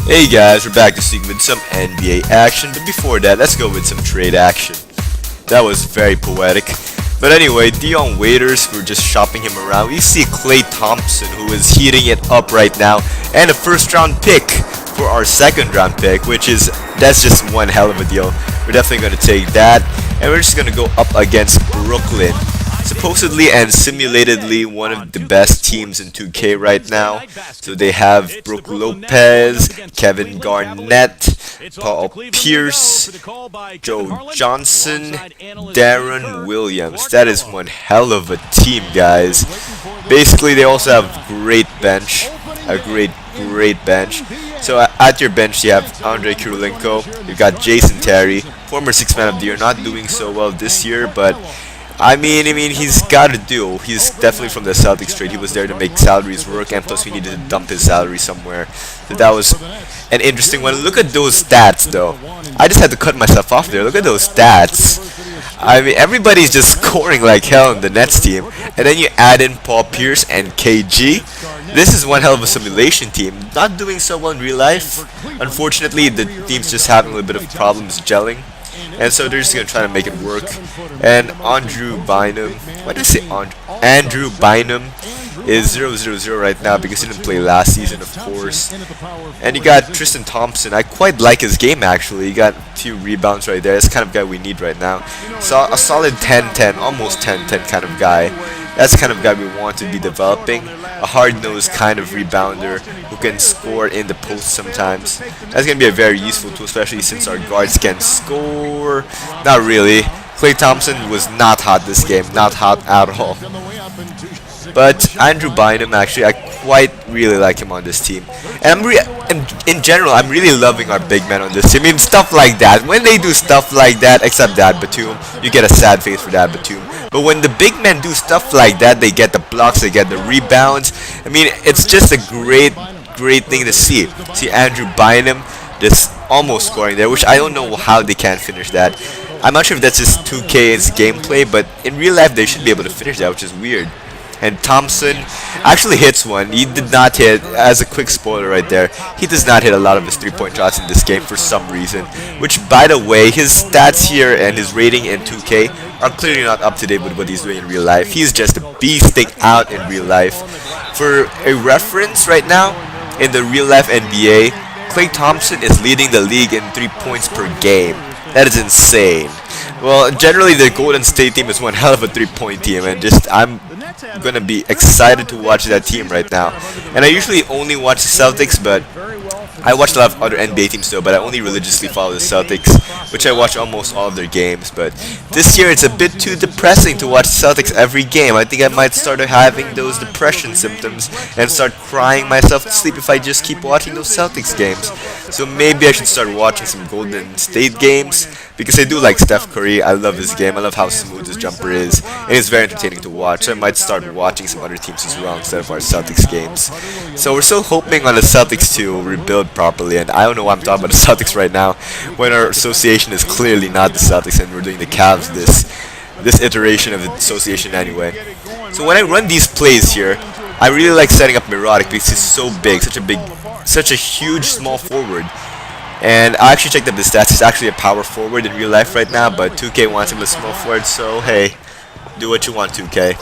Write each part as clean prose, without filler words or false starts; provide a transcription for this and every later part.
Hey guys, we're back this week with some NBA action, but before that, let's go with some trade action. That was very poetic. But anyway, Dion Waiters, we're just shopping him around. We see Klay Thompson, who is heating it up right now, and a first round pick for our second round pick, that's just one hell of a deal. We're definitely going to take that, and we're just going to go up against Brooklyn. Supposedly and simulatedly one of the best teams in 2K right now. So they have Brook Lopez, Kevin Garnett, Paul Pierce, Joe Johnson, Deron Williams. That is one hell of a team, guys. Basically, they also have a great bench. So at your bench, you have Andre Kirilenko, you've got Jason Terry, former 6th man of the year, not doing so well this year, but I mean, he's got to do. He's definitely from the Celtics trade. He was there to make salaries work, and plus we needed to dump his salary somewhere. So that was an interesting one. Look at those stats, though. I just had to cut myself off there. Look at those stats. I mean, everybody's just scoring like hell in the Nets team. And then you add in Paul Pierce and KG. This is one hell of a simulation team. Not doing so well in real life. Unfortunately, the team's just having a little bit of problems gelling. And so they're just going to try to make it work. And Andrew Bynum, why did I say Andrew Bynum is 0-0-0 right now because he didn't play last season, of course. And you got Tristan Thompson. I quite like his game, actually. He got a few rebounds right there. That's the kind of guy we need right now. So a solid 10-10, almost 10-10 kind of guy. That's the kind of guy we want to be developing. A hard-nosed kind of rebounder who can score in the post sometimes. That's going to be a very useful tool, especially since our guards can score. Not really. Klay Thompson was not hot this game. Not hot at all. But Andrew Bynum, actually, I quite really like him on this team. And in general, I'm really loving our big men on this team. I mean, stuff like that. When they do stuff like that, except that Batum, you get a sad face for that Batum. But when the big men do stuff like that, they get the blocks, they get the rebounds. I mean, it's just a great thing to see. See Andrew Bynum just almost scoring there, which I don't know how they can't finish that. I'm not sure if that's just 2K's gameplay, but in real life, they should be able to finish that, which is weird. And Thompson actually hits one. He did not hit, as a quick spoiler right there, he does not hit a lot of his 3-point shots in this game for some reason. Which, by the way, his stats here and his rating in 2K are clearly not up to date with what he's doing in real life. He's just a beasting out in real life. For a reference right now, in the real life NBA, Klay Thompson is leading the league in 3 points per game. That is insane. Well, generally the Golden State team is one hell of a 3-point team, and I'm gonna be excited to watch that team right now. And I usually only watch the Celtics, but I watch a lot of other NBA teams though, but I only religiously follow the Celtics, which I watch almost all of their games. But this year it's a bit too depressing to watch Celtics every game. I think I might start having those depression symptoms and start crying myself to sleep if I just keep watching those Celtics games. So maybe I should start watching some Golden State games, because I do like Steph Curry. I love his game. I love how smooth his jumper is, and it's very entertaining to watch. So I might start watching some other teams as well instead of our Celtics games. So we're still hoping on the Celtics to rebuild properly, and I don't know why I'm talking about the Celtics right now when our association is clearly not the Celtics, and we're doing the Cavs this iteration of the association anyway. So when I run these plays here, I really like setting up Mirotic because he's so big, such a huge small forward. And I actually checked up the stats. He's actually a power forward in real life right now, but 2K wants him a small forward, so hey, do what you want, 2K.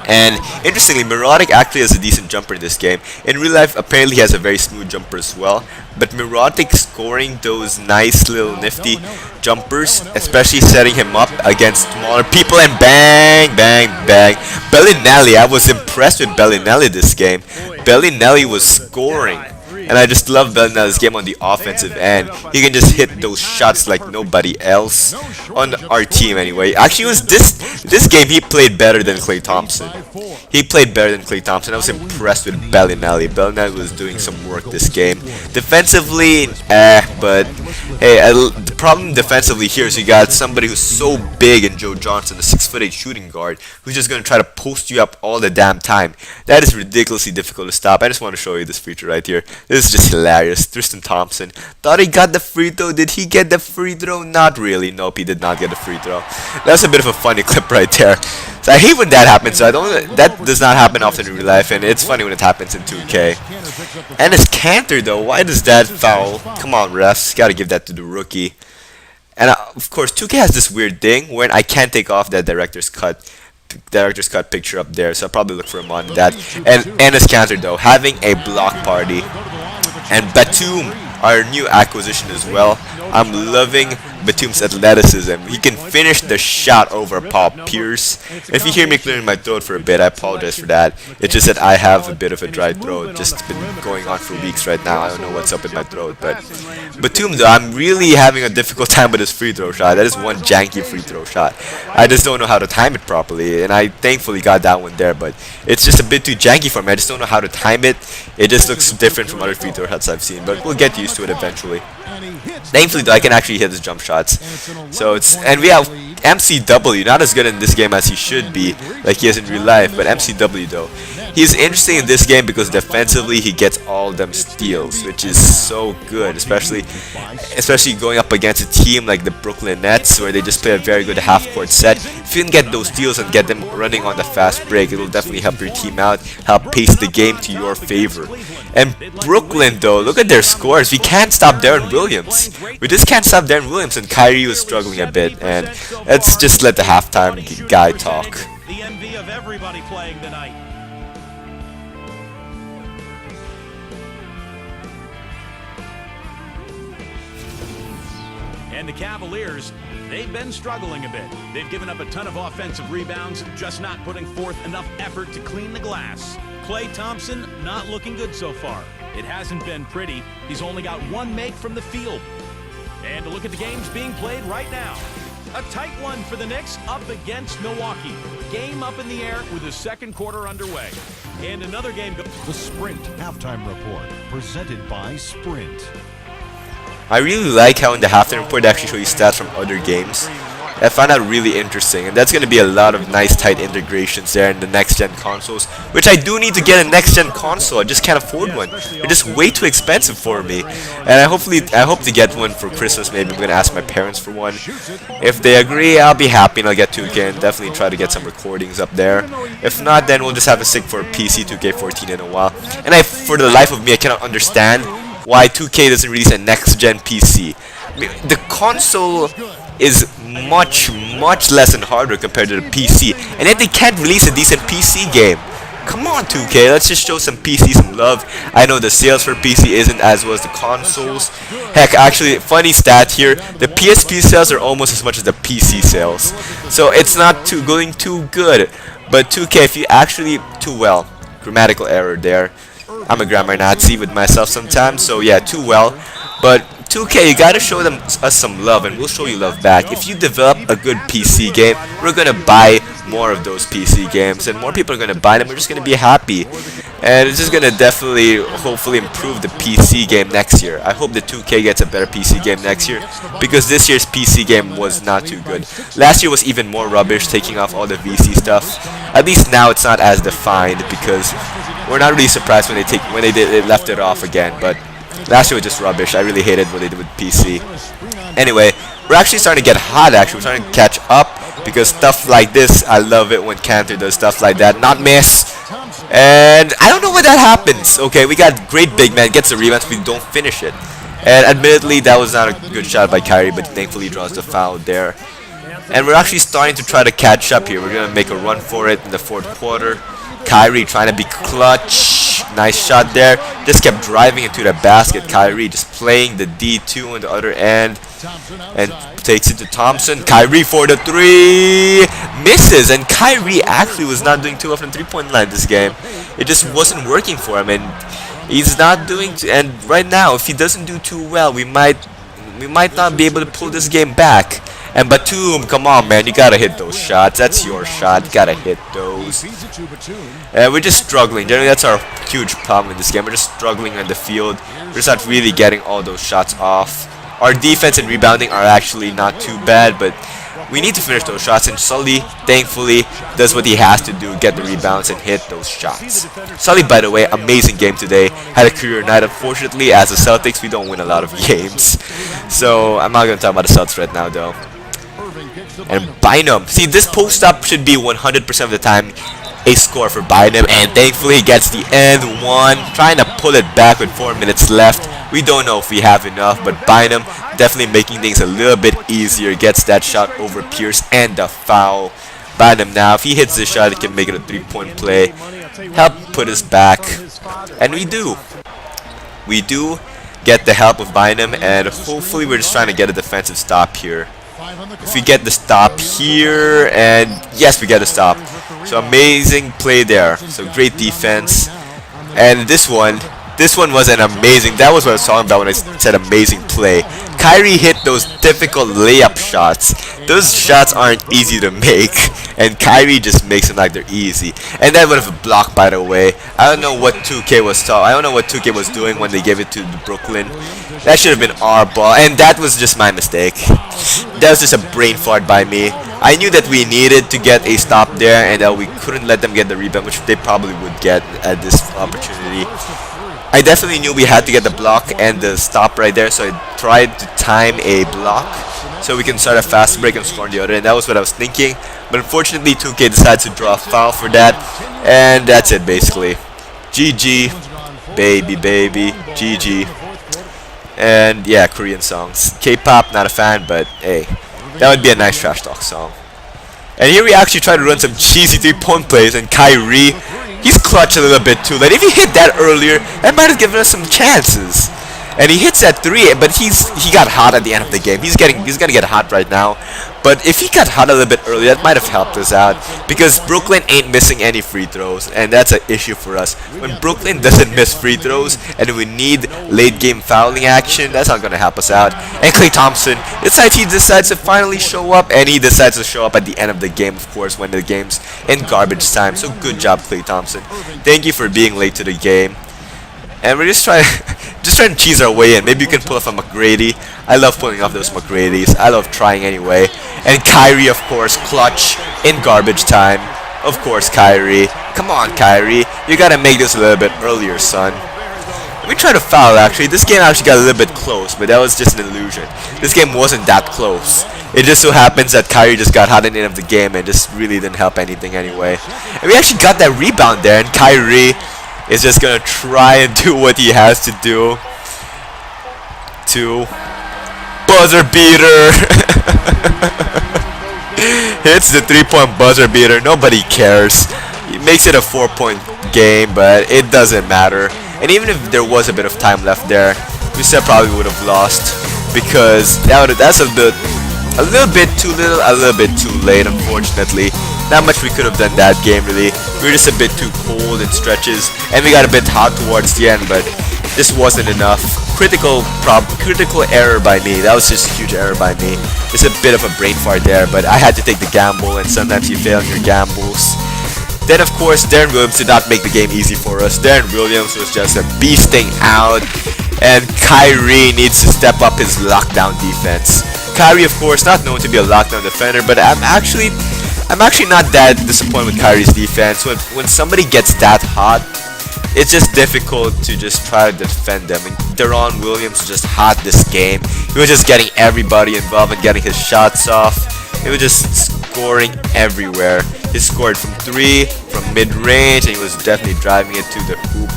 And interestingly, Mirotic actually has a decent jumper in this game. In real life, apparently he has a very smooth jumper as well. But Mirotic scoring those nice little nifty jumpers, especially setting him up against smaller people, and bang, bang, bang. Bellinelli, I was impressed with Bellinelli this game. Bellinelli was scoring. And I just love Bellinelli's game on the offensive end. He can just hit those shots like nobody else on our team anyway. Actually, it was this game he played better than Klay Thompson. He played better than Klay Thompson. I was impressed with Bellinelli. Bellinelli was doing some work this game. Defensively, but hey, the problem defensively here is you got somebody who's so big in Joe Johnson, the 6'8" shooting guard, who's just gonna try to post you up all the damn time. That is ridiculously difficult to stop. I just want to show you this feature right here. This is just hilarious. Tristan Thompson thought he got the free throw. Did he get the free throw? Not really. Nope, he did not get the free throw. That's a bit of a funny clip right there. So I hate when that happens. So I don't. That does not happen often in real life, and it's funny when it happens in 2K. And it's Cantor though. Why does that foul? Come on, refs. Gotta give that to the rookie. And of course, 2K has this weird thing where I can't take off that director's cut picture up there, so I'll probably look for him on that. And it's Cantor though, having a block party. And Batum, our new acquisition as well. I'm loving Batum's athleticism. He can finish the shot over Paul Pierce. If you hear me clearing my throat for a bit, I apologize for that. It's just that I have a bit of a dry throat. Just been going on for weeks right now. I don't know what's up in my throat. But Batum though, I'm really having a difficult time with his free throw shot. That is one janky free throw shot. I just don't know how to time it properly. And I thankfully got that one there. But it's just a bit too janky for me. I just don't know how to time it. It just looks different from other free throw shots I've seen. But we'll get used to it eventually. Thankfully though, I can actually hit his jump shots. So it's, and we have MCW, not as good in this game as he should be, like he is in real life, but MCW though, he's interesting in this game because defensively he gets all them steals, which is so good, especially going up against a team like the Brooklyn Nets where they just play a very good half-court set. If you can get those steals and get them running on the fast break, it will definitely help your team out, help pace the game to your favor. And Brooklyn though, look at their scores. We can't stop Deron Williams. We just can't stop Deron Williams, and Kyrie was struggling a bit. And let's just let the halftime guy talk. The envy of everybody playing tonight. And the Cavaliers, they've been struggling a bit. They've given up a ton of offensive rebounds, just not putting forth enough effort to clean the glass. Klay Thompson not looking good so far. It hasn't been pretty. He's only got one make from the field. And to look at the games being played right now. A tight one for the Knicks up against Milwaukee. Game up in the air with the second quarter underway. And another game. The Sprint Halftime Report, presented by Sprint. I really like how in the halftime report they actually show you stats from other games. I find that really interesting, and that's going to be a lot of nice tight integrations there in the next-gen consoles, which I do need to get a next-gen console. I just can't afford one. They're just way too expensive for me, and I hope to get one for Christmas. Maybe I'm going to ask my parents for one. If they agree, I'll be happy, and I'll get 2K and definitely try to get some recordings up there. If not, then we'll just have to stick for a PC 2K14 in a while. And for the life of me, I cannot understand why 2K doesn't release a next-gen PC. I mean, the console is much less in hardware compared to the PC, and yet they can't release a decent PC game. Come on 2K, let's just show some PC some love. I know the sales for PC isn't as well as the consoles. Heck, actually, funny stat here, the PSP sales are almost as much as the PC sales. So it's not going too good. But 2K, if you actually, too well, grammatical error there. I'm a grammar Nazi with myself sometimes, so yeah, too well. But 2K, you gotta show us some love, and we'll show you love back. If you develop a good PC game, we're gonna buy more of those PC games, and more people are gonna buy them. We're just gonna be happy, and it's just gonna definitely, hopefully, improve the PC game next year. I hope the 2K gets a better PC game next year, because this year's PC game was not too good. Last year was even more rubbish, taking off all the VC stuff. At least now it's not as defined, because we're not really surprised when they left it off again, but last year was just rubbish. I really hated what they did with PC. Anyway, we're actually starting to get hot, actually. We're starting to catch up, because stuff like this, I love it when Cantor does stuff like that. Not miss. And I don't know why that happens. Okay, we got great big man, gets the rebound, we don't finish it. And admittedly, that was not a good shot by Kyrie, but thankfully he draws the foul there. And we're actually starting to try to catch up here. We're going to make a run for it in the fourth quarter. Kyrie trying to be clutch. Nice shot there. Just kept driving into the basket. Kyrie just playing the D2 on the other end. And takes it to Thompson. Kyrie for the three. Misses. And Kyrie actually was not doing too well from the three-point line this game. It just wasn't working for him. And he's not doing and right now, if he doesn't do too well, we might not be able to pull this game back. And Batum, come on, man, you gotta hit those shots. That's your shot. You gotta hit those. And we're just struggling. Generally, that's our huge problem in this game. We're just struggling on the field. We're just not really getting all those shots off. Our defense and rebounding are actually not too bad, but we need to finish those shots, and Sully, thankfully, does what he has to do, get the rebounds and hit those shots. Sully, by the way, amazing game today, had a career night. Unfortunately, as the Celtics, we don't win a lot of games, so I'm not going to talk about the Celtics right now, though. And Bynum, see, this post-up should be 100% of the time a score for Bynum, and thankfully he gets the end one, trying to pull it back with 4 minutes left. We don't know if we have enough, but Bynum definitely making things a little bit easier, gets that shot over Pierce and the foul. Bynum now, if he hits this shot, he can make it a 3-point play, help put us back, and we do. We do get the help of Bynum, and hopefully we're just trying to get a defensive stop here. If we get the stop here, and yes, we get a stop. So amazing play there. So great defense. And this one was an amazing, that was what I was talking about when I said amazing play. Kyrie hit those difficult layup shots. Those shots aren't easy to make, and Kyrie just makes them like they're easy. And that was a block, by the way. I don't know what 2K was doing when they gave it to Brooklyn. That should have been our ball, and that was just my mistake. That was just a brain fart by me. I knew that we needed to get a stop there, and that we couldn't let them get the rebound, which they probably would get at this opportunity. I definitely knew we had to get the block and the stop right there, so I tried to time a block so we can start a fast break and score on the other end. That was what I was thinking, but unfortunately 2K decides to draw a foul for that, and that's it basically. GG, baby, GG. And yeah, Korean songs. K-pop, not a fan, but hey, that would be a nice trash talk song. And here we actually try to run some cheesy 3-point plays, and Kyrie, he's clutch a little bit too late. If he hit that earlier, that might have given us some chances. And he hits that 3, but he got hot at the end of the game. He's gonna get hot right now. But if he got hot a little bit earlier, that might have helped us out, because Brooklyn ain't missing any free throws, and that's an issue for us. When Brooklyn doesn't miss free throws and we need late game fouling action, that's not gonna help us out. And Klay Thompson, he decides to finally show up, and he decides to show up at the end of the game, of course, when the game's in garbage time. So good job, Klay Thompson. Thank you for being late to the game. And we're just trying to cheese our way in. Maybe you can pull off a McGrady. I love pulling off those McGradys. I love trying anyway. And Kyrie, of course, clutch in garbage time. Of course, Kyrie. Come on, Kyrie. You gotta make this a little bit earlier, son. Let me try to foul, actually. This game actually got a little bit close, but that was just an illusion. This game wasn't that close. It just so happens that Kyrie just got hot at the end of the game and just really didn't help anything anyway. And we actually got that rebound there, and Kyrie is just gonna try and do what he has to do to buzzer beater. Hits the 3-point buzzer beater. Nobody cares. He makes it a 4-point game, but it doesn't matter. And even if there was a bit of time left there, we still probably would have lost, because that's a little bit too little, a little bit too late, unfortunately. Not much we could have done that game, really. We were just a bit too cold in stretches, and we got a bit hot towards the end, but this wasn't enough. Critical error by me. That was just a huge error by me. It's a bit of a brain fart there, but I had to take the gamble, and sometimes you fail in your gambles. Then, of course, Deron Williams did not make the game easy for us. Deron Williams was just a beasting out, and Kyrie needs to step up his lockdown defense. Kyrie, of course, not known to be a lockdown defender, but I'm actually not that disappointed with Kyrie's defense. When somebody gets that hot, it's just difficult to just try to defend them. And Deron Williams was just hot this game. He was just getting everybody involved and getting his shots off. He was just scoring everywhere. He scored from 3, from mid-range, and he was definitely driving it to the hoop.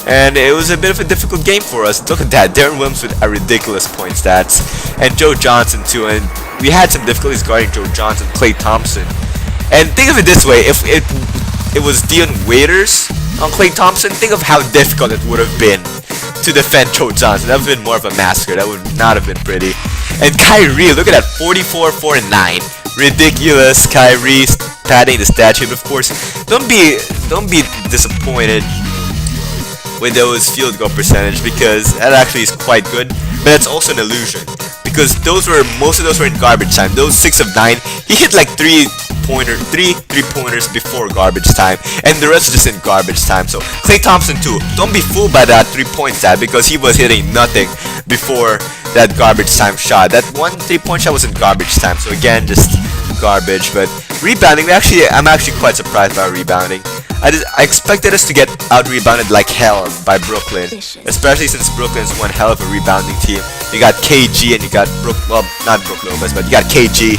And it was a bit of a difficult game for us. Look at that, Deron Williams with a ridiculous point stats. And Joe Johnson too, and we had some difficulties guarding Joe Johnson, Klay Thompson. And think of it this way, if it was Dion Waiters on Klay Thompson, think of how difficult it would have been to defend Joe Johnson. That would have been more of a massacre. That would not have been pretty. And Kyrie, look at that, 44, 4, and 9. Ridiculous. Kyrie padding the stat sheet. Of course, don't be disappointed with those field goal percentage, because that actually is quite good, but it's also an illusion, because most of those were in garbage time. Those 6 of 9, he hit like 3 3-pointers before garbage time, and the rest is just in garbage time. So Klay Thompson too, don't be fooled by that 3-point stat, because he was hitting nothing before that garbage time shot. That one 3-point shot wasn't garbage time, so again, just garbage. But rebounding, I'm actually quite surprised by our rebounding. I expected us to get out-rebounded like hell by Brooklyn, especially since Brooklyn's one hell of a rebounding team. You got KG and you got not Brook Lopez, but you got KG.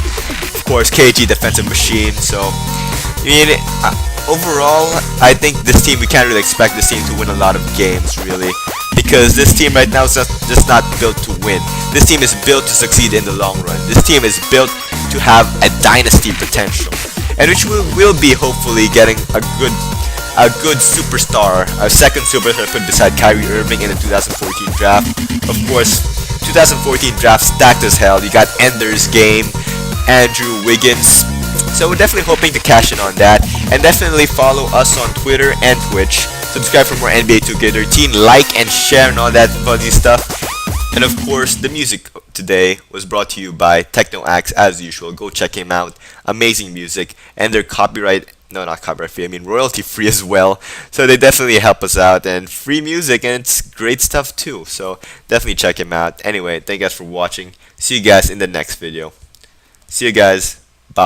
Of course, KG, defensive machine. So, I mean, overall, I think this team, we can't really expect this team to win a lot of games, really. Because this team right now is just not built to win. This team is built to succeed in the long run. This team is built to have a dynasty potential. And which will be hopefully getting a good superstar, a second superstar put beside Kyrie Irving in the 2014 draft. Of course, 2014 draft stacked as hell. You got Ender's Game, Andrew Wiggins. So we're definitely hoping to cash in on that. And definitely follow us on Twitter and Twitch. Subscribe for more NBA 2K13. Like and share and all that fuzzy stuff. And of course, the music today was brought to you by Techno Axe as usual. Go check him out. Amazing music. And they're not copyright free, I mean royalty free as well. So they definitely help us out. And free music, and it's great stuff too. So definitely check him out. Anyway, thank you guys for watching. See you guys in the next video. See you guys. Bye.